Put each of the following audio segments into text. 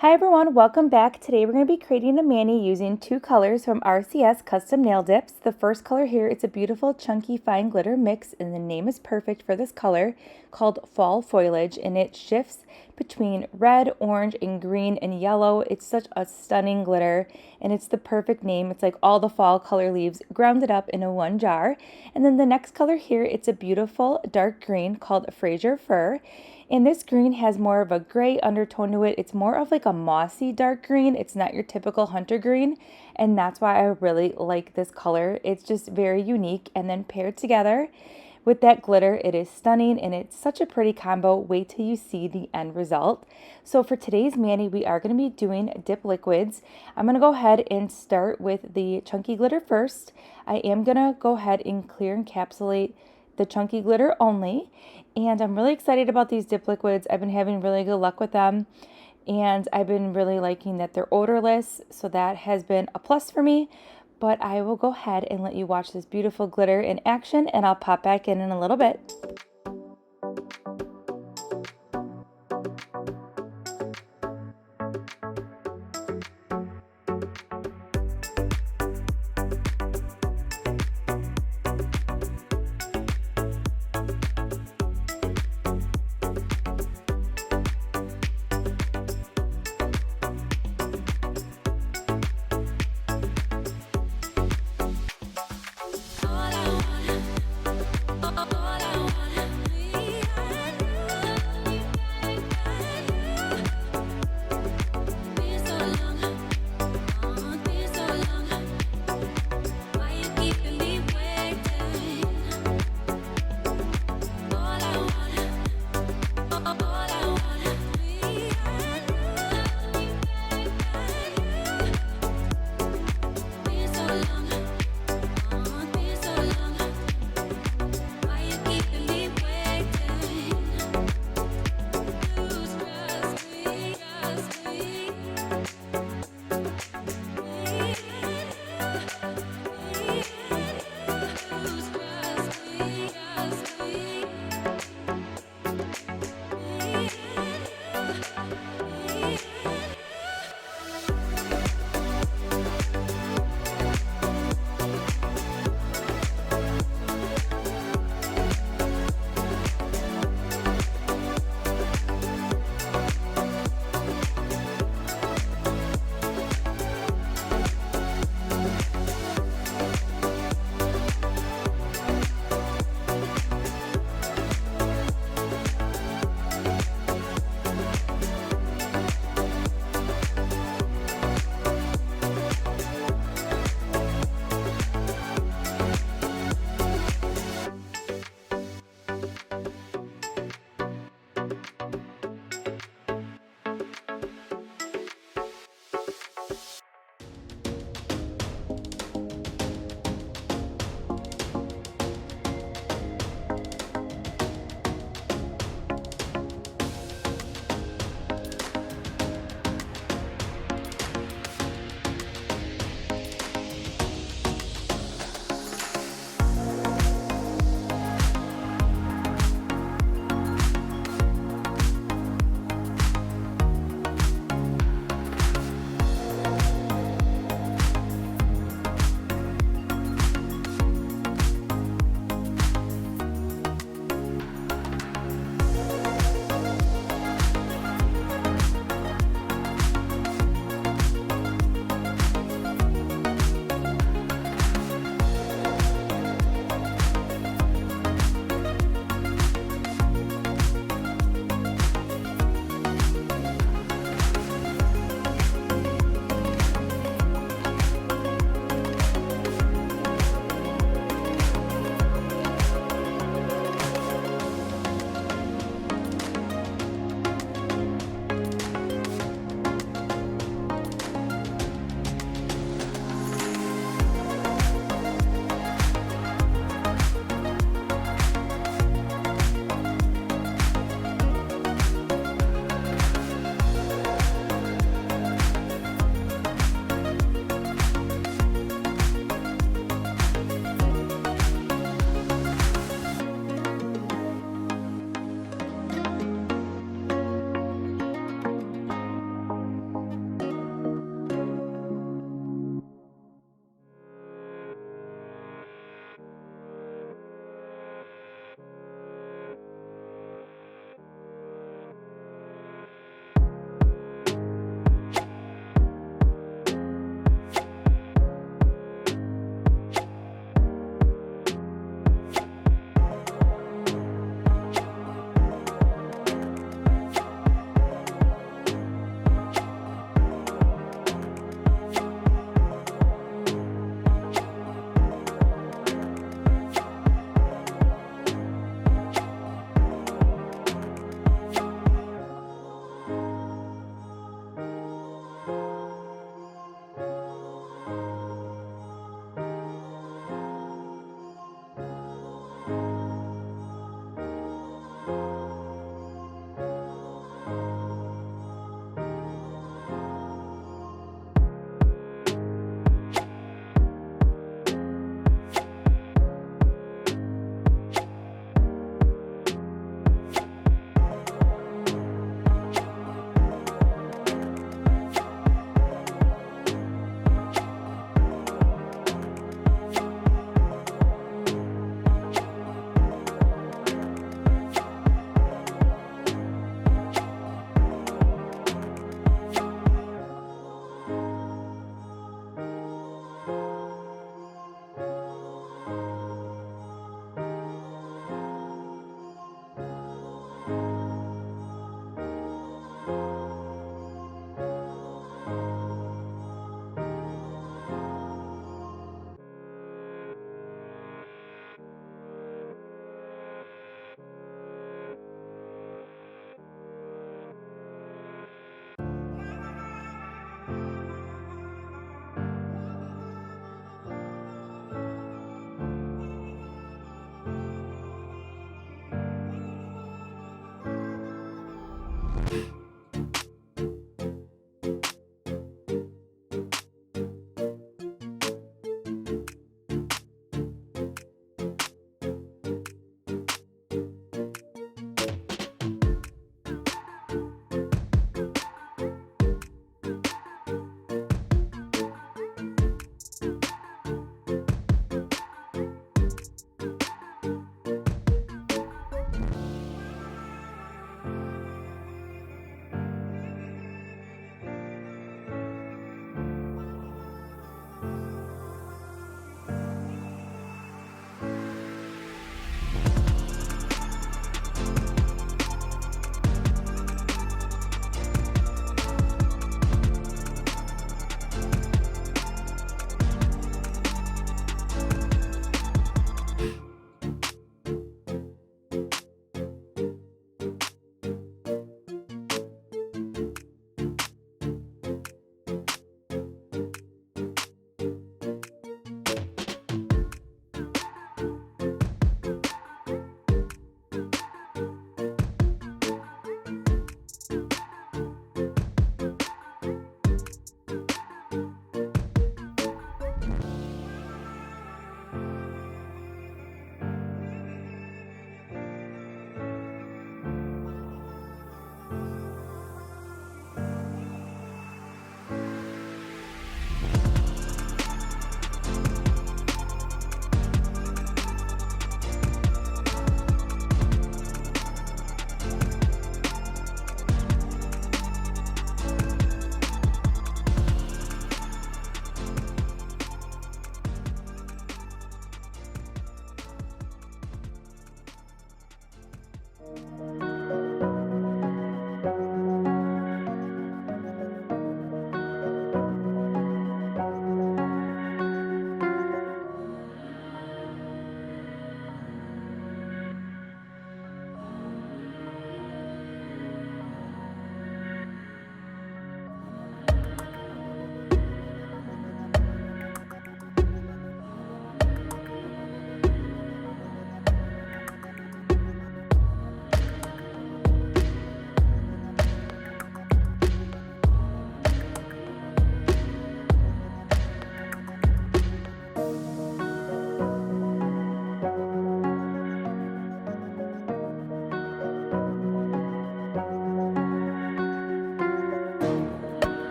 Hi everyone, welcome back. Today we're going to be creating a mani using two colors from RCS Custom Nail Dips. The first color here, it's a beautiful chunky fine glitter mix, and the name is perfect for this color, called Fall Foliage, and it shifts between red, orange, and green and yellow. It's such a stunning glitter, and it's the perfect name. It's like all the fall color leaves grounded up into one jar. And then the next color here, it's a beautiful dark green called Frasier Fir. And this green has more of a gray undertone to it. It's more of like a mossy dark green. It's not your typical hunter green. And that's why I really like this color. It's just very unique. And then paired together with that glitter, it is stunning and it's such a pretty combo. Wait till you see the end result. So for today's mani, we are going to be doing dip liquids. I'm going to go ahead and start with the chunky glitter first. I am going to go ahead and clear encapsulate the chunky glitter only, and I'm really excited about these dip liquids. I've been having really good luck with them, and I've been really liking that they're odorless, so that has been a plus for me. But I will go ahead and let you watch this beautiful glitter in action, and I'll pop back in a little bit.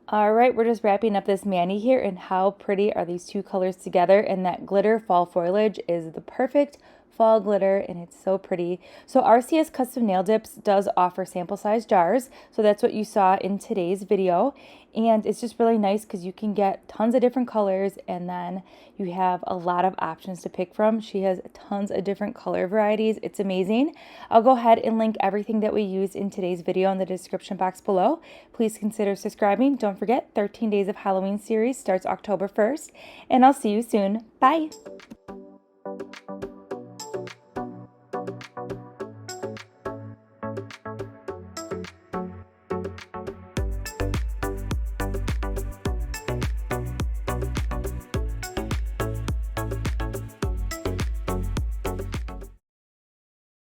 All right, we're just wrapping up this mani here, and how pretty are these two colors together? And that glitter fall foliage is the perfect fall glitter, and it's so pretty. So RCS Custom Nail Dips does offer sample size jars, so that's what you saw in today's video. And it's just really nice because you can get tons of different colors, and then you have a lot of options to pick from. She has tons of different color varieties. It's amazing. I'll go ahead and link everything that we used in today's video in the description box below. Please consider subscribing. Don't forget, 13 Days of Halloween series starts October 1st, and I'll see you soon. Bye!